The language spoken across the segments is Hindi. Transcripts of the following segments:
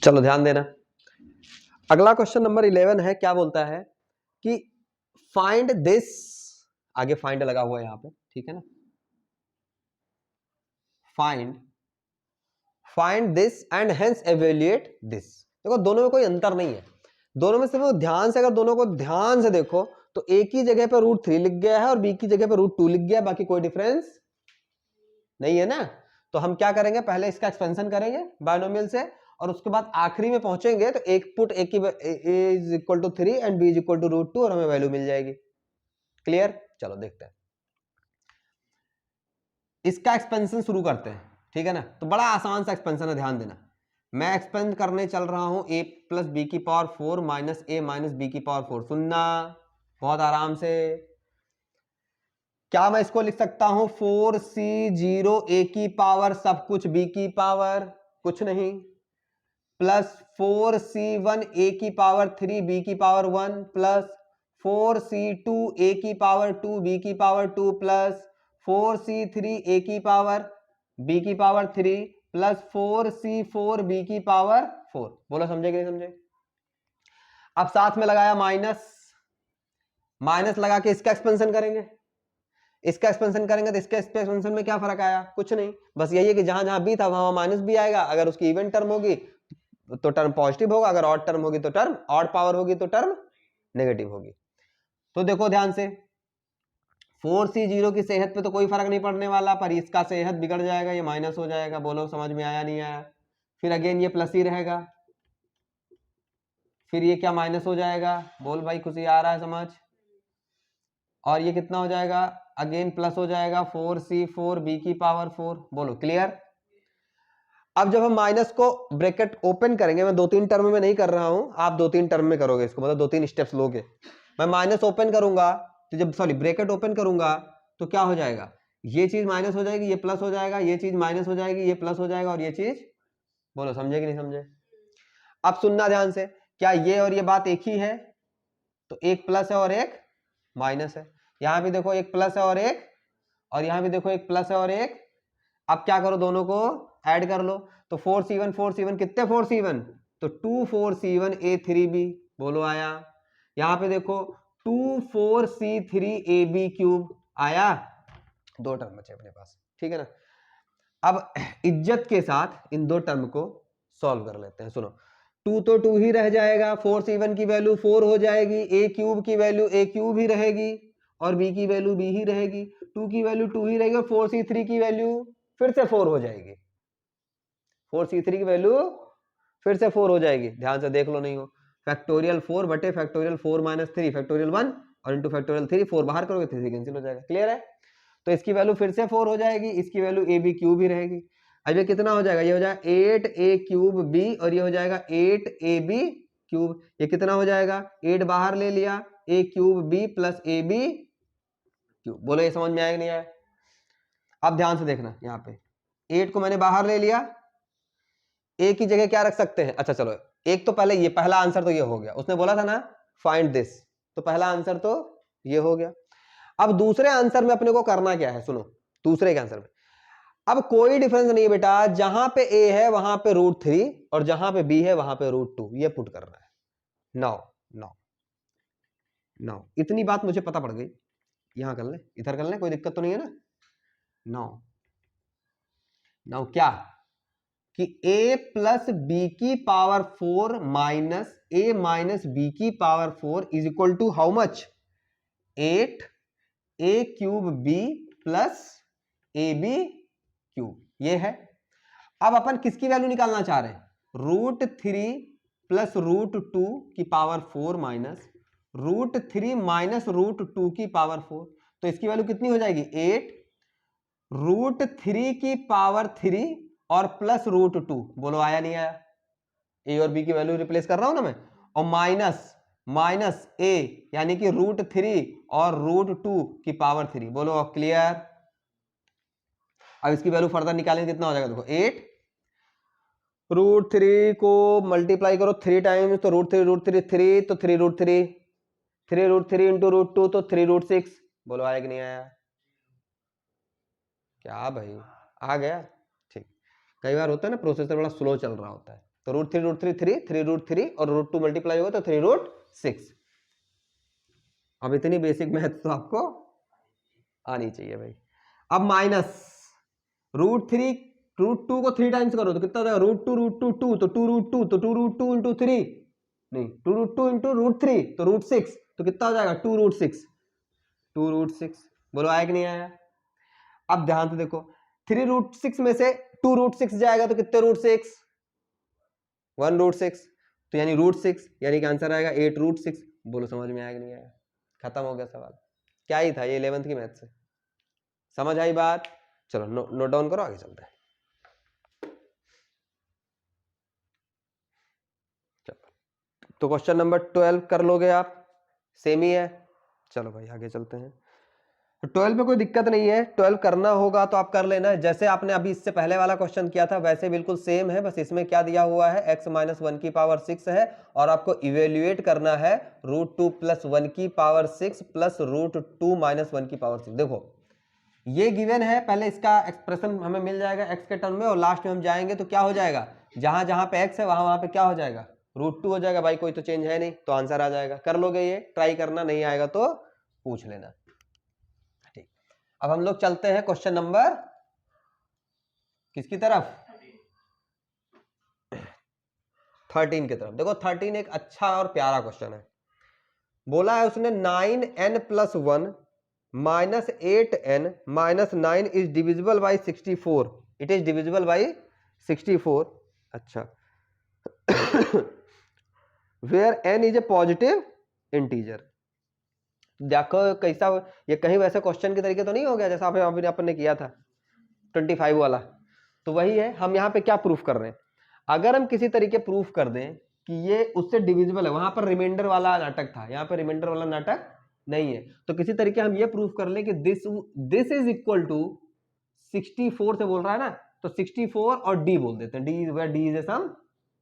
चलो ध्यान देना। अगला क्वेश्चन नंबर 11 है, क्या बोलता है कि फाइंड दिस, आगे फाइंड लगा हुआ है यहां पे, ठीक है ना, find this and hence evaluate this. देखो दोनों में कोई अंतर नहीं है, दोनों में सिर्फ ध्यान से, अगर दोनों को ध्यान से देखो तो एक ही जगह पर √3 लिख गया है और बी की जगह पर √2 लिख गया है, बाकी कोई डिफरेंस नहीं है ना। तो हम क्या करेंगे, पहले इसका एक्सपेंशन करेंगे बायनोमियल से, और उसके बाद आखिरी में पहुंचेंगे तो एक put A is equal to 3 and B is equal to √2 और हमें वैल्यू मिल जाएगी। क्लियर? चलो देखते हैं, इसका एक्सपेंशन शुरू करते हैं, ठीक है ना। तो बड़ा आसान सा एक्सपेंशन है, ध्यान देना। मैं एक्सपेंड करने चल रहा हूं a प्लस बी की power 4 minus a minus B की पावर 4। सुनना बहुत आराम से। क्या मैं इसको लिख सकता हूं 4c0 a की पावर सब कुछ b की पावर कुछ नहीं, प्लस 4c1 a की पावर 3 b की पावर 1 प्लस 4c2 a की पावर 2 b की पावर 2 प्लस 4c3 a की पावर b की पावर 3 प्लस 4c4 b की पावर 4। बोलो समझे कि नहीं समझे? अब साथ में लगाया माइनस, माइनस लगा के इसका एक्सपेंशन करेंगे, इसका एक्सपेंशन करेंगे तो इसके एक्सपेंशन में क्या फर्क आया? कुछ नहीं, बस यही है कि जहां जहां बी था वहां माइनस भी आएगा। अगर उसकी इवन टर्म होगी तो टर्म पॉजिटिव होगा, अगर ऑड टर्म होगी तो टर्म, ऑड पावर होगी तो टर्म नेगेटिव होगी। तो देखो ध्यान से, 4c0 की सेहत पे तो कोई फर्क नहीं पड़ने वाला, पर इसका सेहत बिगड़ जाएगा, ये माइनस हो जाएगा। बोलो समझ में आया नहीं आया? फिर अगेन ये प्लस ही रहेगा, फिर ये क्या माइनस हो जाएगा? बोल भाई खुशी आ रहा है समझ? और ये कितना हो जाएगा? अगेन प्लस हो जाएगा 4c4 b की पावर 4। बोलो क्लियर? अब जब हम माइनस को ब्रैकेट ओपन करेंगे, मैं 2-3 टर्म में नहीं कर रहा हूं, आप 2-3 टर्म में करोगे इसको, मतलब 2-3 स्टेप्स लोगे। मैं माइनस ओपन करूंगा तो जब, सॉरी, ब्रैकेट ओपन करूंगा तो क्या हो जाएगा? ये चीज माइनस हो जाएगी, ये प्लस हो जाएगा, ये चीज माइनस हो जाएगी, ये प्लस हो जाएगा, और ये चीज, बोलो समझे कि नहीं समझे? अब सुनना ध्यान से, क्या ये और ये बात एक ही है? तो एक प्लस है और एक माइनस है। यहां भी देखो एक प्लस है और एक, और यहां भी देखो एक प्लस है और एक। अब क्या करो, दोनों को ऐड कर लो। तो 4c1 कितने 4c1? तो 2 4c1 a3b। बोलो आया? यहां पे देखो 2 4c3 ab क्यूब आया। दो टर्म बचे अपने पास, ठीक है ना। अब इज्जत के साथ इन दो टर्म को सॉल्व कर लेते हैं। सुनो, 2 तो 2 ही रह जाएगा, 4c1 की वैल्यू 4 हो जाएगी, a क्यूब की वैल्यू a क्यूब ही रहेगी, और b की वैल्यू b ही रहेगी, 2 की वैल्यू 2 ही रहेगी, और 4c3 की वैल्यू फिर से 4 हो जाएगी, 4c3 की वैल्यू फिर से 4 हो जाएगी। ध्यान से देख लो, नहीं हो, फैक्टोरियल 4 बटे फैक्टोरियल 4 माइनस 3 फैक्टोरियल 1 और इंटू फैक्टोरियल 3, 4 बाहर करोगे 3 कैंसिल हो जाएगा। क्लियर है? तो इसकी वैल्यू फिर से 4 हो जाएगी, इसकी वैल्यू ए बी क्यूब ही रहेगी। अब ये कितना हो जाएगा? ये हो जाएगा 8a क्यूब b, और ये हो जाएगा 8ab क्यूब। ये कितना हो जाएगा? 8 बाहर ले लिया, a cube b plus ab cube. बोलो ये समझ में आया कि नहीं आया? अब ध्यान से देखना, यहाँ पे 8 को मैंने बाहर ले लिया, a की जगह क्या रख सकते हैं? अच्छा चलो, एक तो पहले ये पहला आंसर तो ये हो गया, उसने बोला था ना फाइंड दिस, तो पहला आंसर तो ये हो गया। अब दूसरे आंसर में अपने को करना क्या है? सुनो, दूसरे के आंसर में अब कोई डिफरेंस नहीं है बेटा, जहां पे a है वहां पे √3 और जहां पे b है वहां पे √2, ये पुट करना है। नाउ नाउ नाउ इतनी बात मुझे पता पड़ गई, यहां कर ले, इधर कर ले, कोई दिक्कत तो नहीं है ना? नाउ नाउ क्या कि a प्लस बी की power 4 minus a minus B की power 4 is equal to how much? 8 a cube b plus A B cube, ये है। अब अपन किसकी वैल्यू निकालना चाह रहे हैं? √3 प्लस √2 की पावर 4 माइनस √3 माइनस √2 की पावर 4। तो इसकी वैल्यू कितनी हो जाएगी? 8 √3 की पावर 3 और प्लस √2। बोलो आया नहीं आया? ए और बी की वैल्यू रिप्लेस कर रहा हूं ना मैं, और माइनस माइनस ए यानी कि √3 और √2 की पावर 3। बोलो क्लियर? अब इसकी वैल्यू फर्दर निकालेंगे, कितना हो जाएगा? देखो 8 √3 को मल्टीप्लाई करो 3 टाइम्स, तो √3 3, तो 3 √3 इंटू √2 तो 3 √6। बोलो आया कि नहीं आया? क्या भाई आ गया? ठीक, कई बार होता है ना प्रोसेसर बड़ा स्लो चल रहा होता है, तो √3 3 और √2 मल्टीप्लाई होगा तो 3√6। अब इतनी बेसिक मैथ तो आपको आनी चाहिए भाई। अब माइनस √2 को 3 टाइम्स करो तो कितना हो जाएगा, √2 तो 2√2 तो 2√2 इंटू 3 नहीं 2√2 इंटू √3 तो √6 तो कितना हो जाएगा 2√6। बोलो आया कि नहीं आया। अब ध्यान से देखो 3√6 में से 2√6 जाएगा तो कितने √6, 1√6 तो यानी √6 यानी कि आंसर आएगा 8√6। बोलो समझ में आया कि नहीं आया। खत्म हो गया सवाल। क्या ही था ये 11th की मैथ से। समझ आई बात। चलो नोट डाउन करो, आगे चलते हैं। तो क्वेश्चन नंबर 12 कर लोगे आप, सेम ही है। चलो भाई आगे चलते हैं। 12 में कोई दिक्कत नहीं है, 12 करना होगा तो आप कर लेना। जैसे आपने अभी इससे पहले वाला क्वेश्चन किया था वैसे बिल्कुल सेम है, बस इसमें क्या दिया हुआ है x - 1 की पावर 6 है और आपको इवेल्युएट करना है √2 + 1 की पावर 6 प्लस √2 - 1 की पावर 6। देखो ये गिवन है, पहले इसका एक्सप्रेशन हमें मिल जाएगा x के टर्म में और लास्ट में हम जाएंगे तो क्या हो जाएगा, जहां जहां पे x है वहां वहां पे क्या हो जाएगा, √2 हो जाएगा भाई। कोई तो चेंज है नहीं तो आंसर आ जाएगा। कर लोगे ये, ट्राई करना, नहीं आएगा तो पूछ लेना। ठीक, अब हम लोग चलते हैं क्वेश्चन नंबर किसकी तरफ, 13 की तरफ। देखो 13 एक अच्छा और प्यारा क्वेश्चन है। बोला है उसने 9n + 1 - 8n - 9 is divisible by 64। It is divisible by 64। अच्छा where n is a positive integer. देखो कैसा ये, कहीं वैसे क्वेश्चन के तरीके तो नहीं हो गया जैसा अभी अपन ने किया था 25 वाला। तो वही है, हम यहाँ पे क्या प्रूफ कर रहे हैं। अगर हम किसी तरीके प्रूफ कर दें कि ये उससे डिविजिबल है, वहां पर रिमाइंडर वाला नाटक था, यहाँ पे रिमाइंडर वाला नाटक नहीं है, तो किसी तरीके हम ये प्रूफ कर लें कि दिस इज इक्वल टू 64 से बोल रहा है ना, तो 64 और d बोल देते हैं। D is a some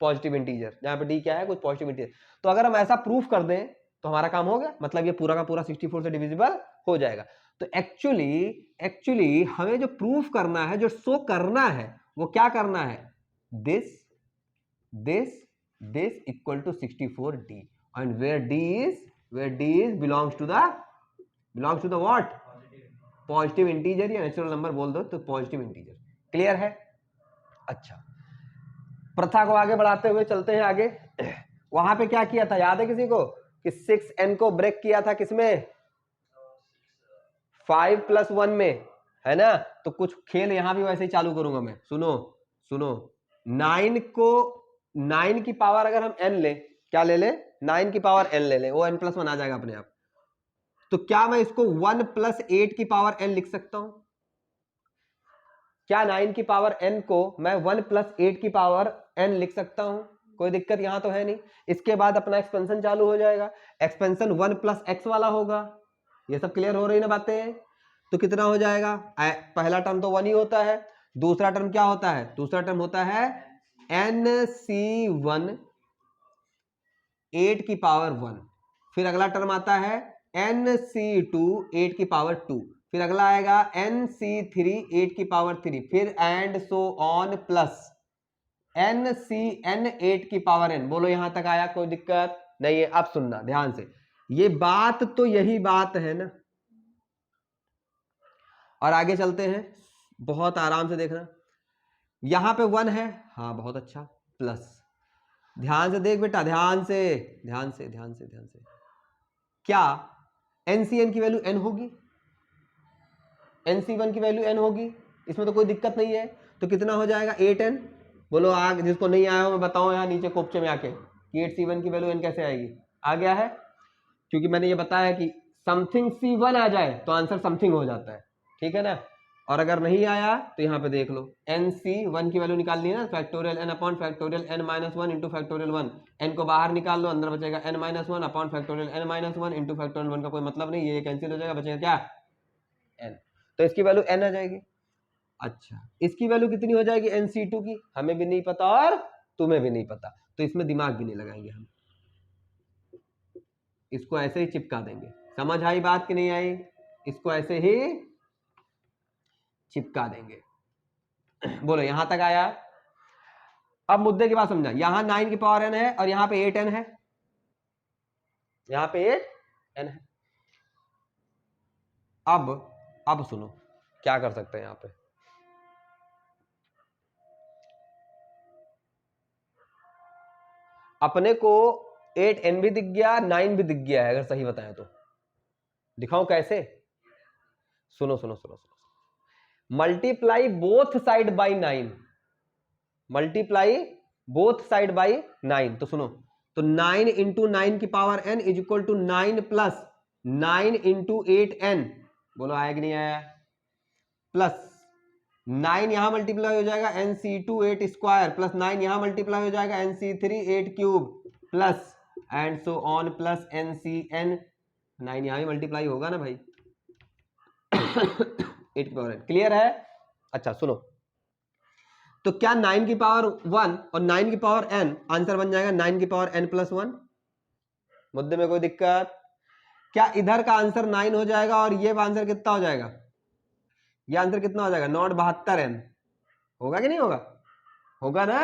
positive integer, जहां पे d क्या है, कुछ पॉजिटिव इंटीजर। तो अगर हम ऐसा प्रूफ कर दें तो हमारा काम हो गया, मतलब ये पूरा का पूरा 64 से डिविजिबल हो जाएगा। तो एक्चुअली हमें जो प्रूफ करना है, जो शो करना है, वो क्या करना है, this equal to 64d and where d is belongs to the what, positive integer या नेचुरल नंबर बोल दो तो पॉजिटिव इंटीजर। क्लियर है। अच्छा, प्रथा को आगे बढ़ाते हुए चलते हैं आगे। वहां पे क्या किया था याद है किसी को, कि 6n को ब्रेक किया था किसमें, 5 + 1 में, है ना। तो कुछ खेल यहां भी वैसे ही चालू करूंगा मैं। सुनो 9 की पावर अगर हम n ले, क्या ले 9 की पावर n ले वो n + 1 आ जाएगा अपने आप। तो क्या मैं इसको 1 + 8 की पावर n लिख सकता हूं, क्या 9 की पावर n को मैं 1 + 8 की पावर n लिख सकता हूं, कोई दिक्कत यहां तो है नहीं। इसके बाद अपना एक्सपेंशन चालू हो जाएगा, एक्सपेंशन 1 + x वाला होगा। ये सब क्लियर हो रही ना बातें। तो कितना हो जाएगा, पहला टर्म तो 1 ही होता है, दूसरा टर्म क्या होता है, दूसरा टर्म होता है nc1 8 की पावर 1, फिर अगला टर्म आता है nc2 8 की पावर 2, फिर अगला आएगा nc3 8 की पावर 3, फिर and so on plus ncn 8 की पावर n। बोलो यहां तक आया, कोई दिक्कत नहीं है। अब सुनना ध्यान से, ये बात तो यही बात है ना। और आगे चलते हैं, बहुत आराम से देखना। यहां पे 1 है, हाँ बहुत अच्छा, प्लस ध्यान से देख बेटा, ध्यान से क्या NCN की वैल्यू n होगी, NC1 की वैल्यू n होगी, इसमें तो कोई दिक्कत नहीं है। तो कितना हो जाएगा 8n। बोलो आगे, जिसको नहीं आया हो मैं बताऊं यहाँ नीचे कोपचे में आके कि 8c1 की वैल्यू n कैसे आएगी। आ गया है, क्योंकि मैंने ये बताया कि समथिंग c1 आ जाए तो आंसर समथिंग हो जाता है, ठीक है ना। और अगर नहीं आया तो यहाँ पे देख लो, nc1 की वैल्यू निकालनी है ना, factorial n upon factorial n - 1 into factorial 1, n को बाहर निकाल लो, अंदर बचेगा n - 1 upon factorial n - 1 into factorial 1 का कोई मतलब नहीं, ये कैंसिल हो जाएगा, बचेगा क्या n। तो इसकी वैल्यू n आ जाएगी। अच्छा, इसकी वैल्यू कितनी हो जाएगी nc2 की, हमें भी नहीं पता और तुम्हें भी नहीं पता, तो इसमें दिमाग भी नहीं लगाएंगे हम, इसको ऐसे ही चिपका देंगे। समझ आई बात कि नहीं आई, इसको ऐसे ही चिपका देंगे। बोलो यहां तक आया। अब मुद्दे की बात समझा, यहां 9 की पावर n है और यहां पे 8n है, यहां पे 8n है। अब सुनो क्या कर सकते हैं यहां पे, अपने को 8n भी दिख गया, 9 भी दिख गया है, अगर सही बताएं तो। दिखाओ कैसे, सुनो सुनो सुनो सुनो, multiply both side by 9, multiply both side by 9। तो सुनो, तो 9 इंटू 9 की power n is equal to 9 plus 9 into 8n, बोलो आया कि नहीं आया, प्लस 9 यहां मल्टीप्लाई हो जाएगा nc2 8 स्क्वायर, प्लस 9 यहां मल्टीप्लाई हो जाएगा nc3 8 cube, plus and so on plus ncn, 9 यहां भी मल्टीप्लाई होगा ना भाई 8 की पावर n, क्लियर है। अच्छा सुनो, तो क्या 9 की पावर 1 और 9 की पावर n आंसर बन जाएगा 9 की पावर n प्लस 1, मुद्दे में कोई दिक्कत, क्या इधर का आंसर 9 हो जाएगा और ये आंसर कितना हो जाएगा, ये आंसर कितना हो जाएगा, नॉट 72n, होगा कि नहीं होगा, होगा ना।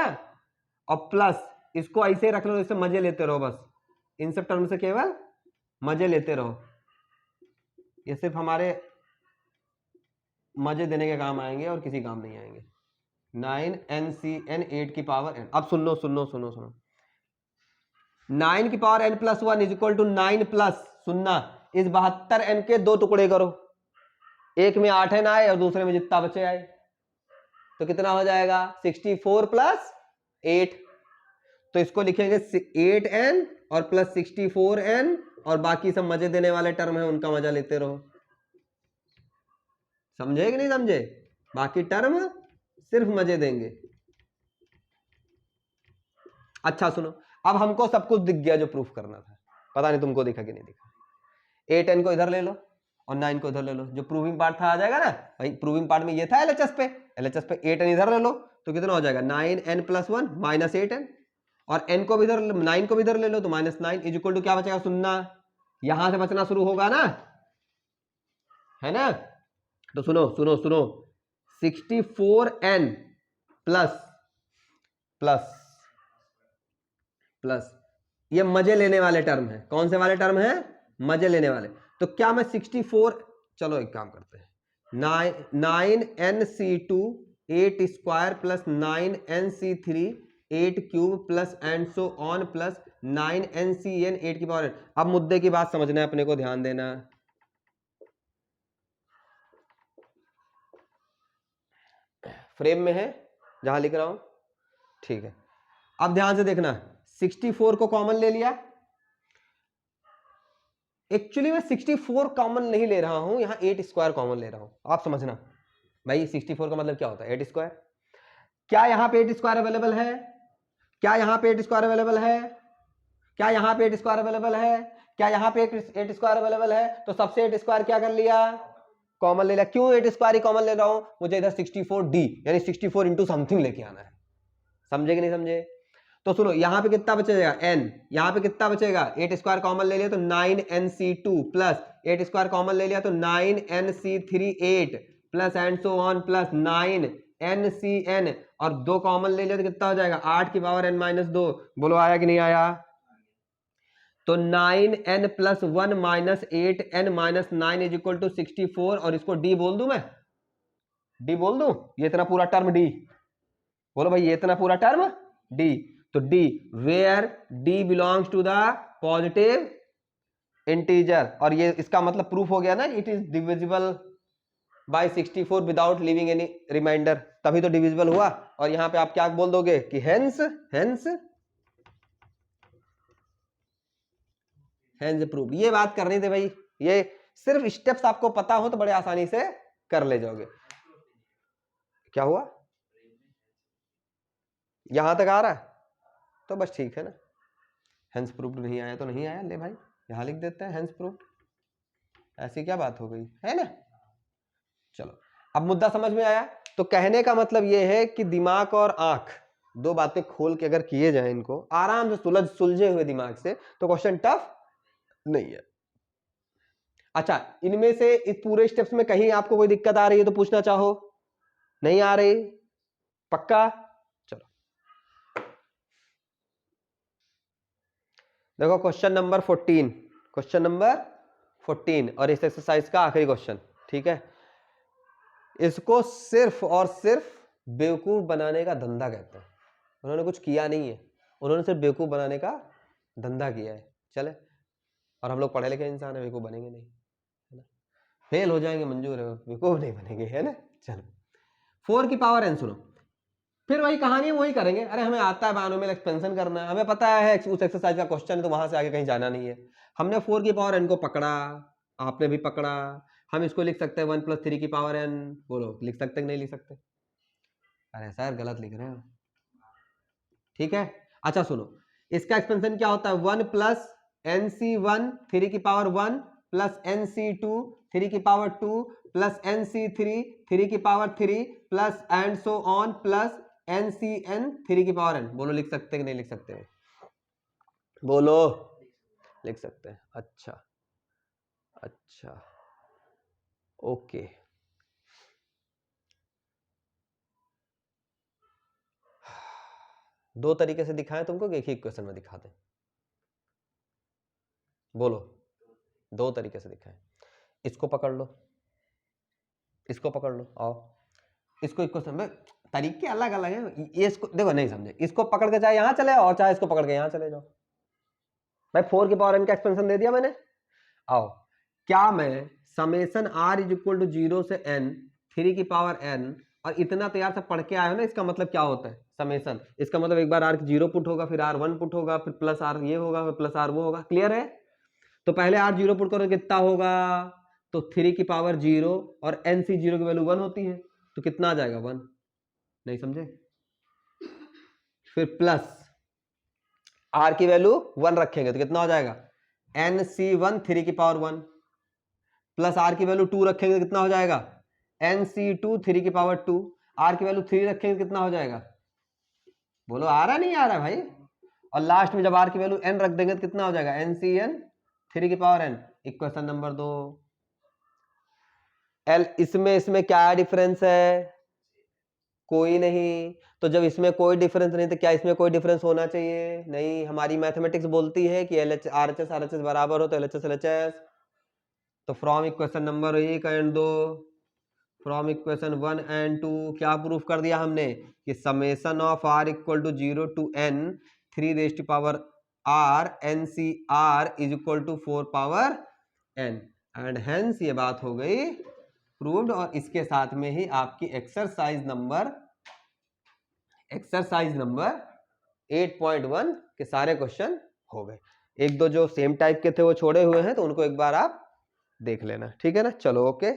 और प्लस इसको ऐसे रख लो, इससे मजे लेते रहो, बस इन सब टर्म से केवल मजे लेते रहो, ये सिर्फ हमारे मजे देने के काम आएंगे और किसी काम नहीं आएंगे। 9 8 की पावर n, अब सुनो सुनो सुनो सुनो, 9 की power n plus 1 is equal to 9 plus, सुनना, इस 72n के दो टुकड़े करो, एक में 8n आए और दूसरे में जितना बचे आए, तो कितना हो जाएगा 64 प्लस 8, तो इसको लिखेंगे 8n और प्लस 64n, और बाकी सब मजे देने वाले टर्म है उनका मजा लेते रहो, समझे कि नहीं समझे, बाकी टर्म सिर्फ मजे देंगे। अच्छा सुनो, अब हमको सब कुछ दिख गया जो प्रूफ करना था, पता नहीं तुमको दिखा कि नहीं दिखा, 8n को इधर ले लो और 9 को इधर ले लो, जो प्रूविंग पार्ट था आ जाएगा ना भाई, प्रूविंग पार्ट में ये था LHS पे, LHS पे 8n इधर ले लो तो कितना हो जाएगा 9n प्लस 1 माइनस 8n, और n को भी इधर 9 को भी इधर ले लो तो माइनस 9 इज इक्वल टू क्या बचेगा, सुनना, यहां से बचना शुरू होगा ना, है ना, तो सुनो सुनो सुनो, 64n प्लस प्लस प्लस, ये मजे लेने वाले टर्म है, कौन से वाले टर्म है, मजे लेने वाले, तो क्या मैं 64, चलो एक काम करते हैं, 9nc2 8 square plus 9nc3 8 cube plus and so on plus 9ncn 8 की पावर, अब मुद्दे की बात समझना है अपने को, ध्यान देना, फ्रेम में है जहां लिख रहा हूं, ठीक है, अब ध्यान से देखना, 64 को कॉमन ले लिया, एक्चुअली मैं 64 कॉमन नहीं ले रहा हूं, यहां 8 स्क्वायर कॉमन ले रहा हूं, आप समझना भाई 64 का मतलब क्या होता है 8 स्क्वायर, क्या यहां पे 8 स्क्वायर अवेलेबल है, क्या यहां पे 8 स्क्वायर अवेलेबल है, क्या यहां पे 8 स्क्वायर अवेलेबल है, क्या यहां पे 8 स्क्वायर अवेलेबल है, तो सबसे 8 स्क्वायर क्या कर लिया, कॉमन ले लिया, क्यों 8 स्क्वायर ही कॉमन ले रहा हूं, मुझे इधर 64d यानी 64 इंटू समथिंग लेके आना है, समझे कि नहीं समझे, तो सुनो यहां पे कितना बचेगा n, यहां पे कितना बचेगा 8 स्क्वायर कॉमन ले लिया तो 9nc2 प्लस 8 स्क्वायर कॉमन ले लिया तो 9nc3 8 plus and so on plus 9ncn, और दो कॉमन ले लिया तो कितना हो जाएगा 8 की पावर n माइनस 2, बोलो आया कि नहीं आया, तो 9n plus 1 minus 8n minus 9 is equal to 64, और इसको d बोल दूं मैं, d बोल दूं, ये इतना पूरा टर्म d, बोलो भाई ये इतना पूरा टर्म d, तो d where d belongs to the positive integer, और ये इसका मतलब प्रूफ हो गया ना, it is divisible by 64 without leaving any remainder, तभी तो डिविजिबल हुआ, और यहां पे आप क्या बोल दोगे कि हेंस हेंस हेंस प्रूफ, ये बात करनी थी भाई, ये सिर्फ स्टेप्स आपको पता हो तो बड़े आसानी से कर ले जाओगे। क्या हुआ, यहां तक आ रहा है तो बस ठीक है ना, हेंस प्रूफ नहीं आया तो नहीं आया, ले भाई यहां लिख देते हैं हेंस प्रूफ, ऐसी क्या बात हो गई है ना। चलो अब मुद्दा समझ में आया, तो कहने का मतलब यह है कि दिमाग और आंख दो बातें खोल के अगर किए जाए इनको आराम से सुलझे हुए दिमाग से, तो क्वेश्चन टफ नहीं है। अच्छा इनमें से इस पूरे स्टेप्स में कहीं आपको कोई दिक्कत आ रही है तो पूछना चाहो, नहीं आ रही, पक्का, चलो देखो क्वेश्चन नंबर 14, क्वेश्चन नंबर 14 और इस एक्सरसाइज का आखिरी क्वेश्चन, ठीक है। इसको सिर्फ और सिर्फ बेवकूफ बनाने का धंधा कहते हैं। उन्होंने कुछ किया नहीं है, उन्होंने सिर्फ बेवकूफ बनाने का धंधा किया है। चले, और हम लोग पढ़े लिखे इंसान है, बेवकूफ बनेंगे नहीं, है ना। फेल हो जाएंगे मंजूर है, बेवकूफ नहीं बनेंगे, है ना। चलो 4 की पावर n सुनो, फिर वही कहानी वही करेंगे। अरे हमें आता है बायनोमियल एक्सपेंशन करना है, हमें पता है उस एक्सरसाइज का क्वेश्चन है, तो वहां से आगे कहीं जाना नहीं है। हमने 4 की पावर n को पकड़ा, आपने भी पकड़ा। हम इसको लिख सकते हैं 1 + 3 की पावर n। बोलो लिख सकते कि नहीं लिख सकते? अरे सर गलत लिख रहे हो, ठीक है। अच्छा सुनो, इसका एक्सपेंशन क्या होता है? 1 + nc1 3 की पावर 1 + nc2 3 की पावर 2 + nc3 3 की power 3 plus and so on plus ncn 3 की पावर n। बोलो लिख सकते कि नहीं लिख सकते? बोलो लिख सकते हैं। अच्छा अच्छा ओके, दो तरीके से दिखाएं तुमको कि एक ही क्वेश्चन में दिखा दें? बोलो, दो तरीके से दिखाएं। इसको पकड़ लो, इसको पकड़ लो, आओ इसको एक क्वेश्चन में, तरीके अलग अलग हैं। ये इसको देखो नहीं समझे, इसको पकड़ के चाहे यहां चले और चाहे इसको पकड़ के यहां चले जाओ। भाई 4 की पावर n का एक्सपेंशन दे दिया मैंने। आओ, क्या मैं समेसन r = 0 से n 3 की पावर n, और इतना तैयार से पढ़ के आए हो ना, इसका मतलब क्या होता है समेसन? इसका मतलब एक बार r 0 पुट होगा, फिर r 1 पुट होगा, फिर प्लस r ये होगा, फिर प्लस r वो होगा। क्लियर है? तो पहले r 0 पुट करो, कितना होगा? तो 3 की पावर 0 और nc0 की वैल्यू 1 होती है, तो कितना आ जाएगा? 1। नहीं समझे? फिर प्लस r की वैल्यू 1 रखेंगे तो कितना हो जाएगा? nc1 3 की पावर 1 प्लस r की वैल्यू 2 रखेंगे तो कितना हो जाएगा? nc2 3 की पावर 2। r की वैल्यू 3 रखेंगे तो कितना हो जाएगा? बोलो आ रहा नहीं आ रहा भाई? और लास्ट में जब r की वैल्यू n रख देंगे तो कितना हो जाएगा? ncn 3 की power n। Equation number 2। l इसमें इसमें क्या डिफरेंस है? कोई नहीं। तो जब इसमें कोई डिफरेंस नहीं तो क्या इसमें कोई डिफरेंस होना चाहिए? नहीं। हमारी मैथमेटिक्स बोलती है कि LH RHS RHS बराबर हो तो LHS LHS। तो from equation number 1 and 2, from equation 1 and 2 क्या प्रूफ कर दिया हमने कि summation of r = 0 to n 3 power r ncr = 4 power n, and hence ये बात हो गई प्रूव्ड। और इसके साथ में ही आपकी एक्सरसाइज नंबर 8.1 के सारे क्वेश्चन हो गए। एक दो जो सेम टाइप के थे वो छोड़े हुए हैं तो उनको एक बार आप देख लेना, ठीक है ना। चलो ओके।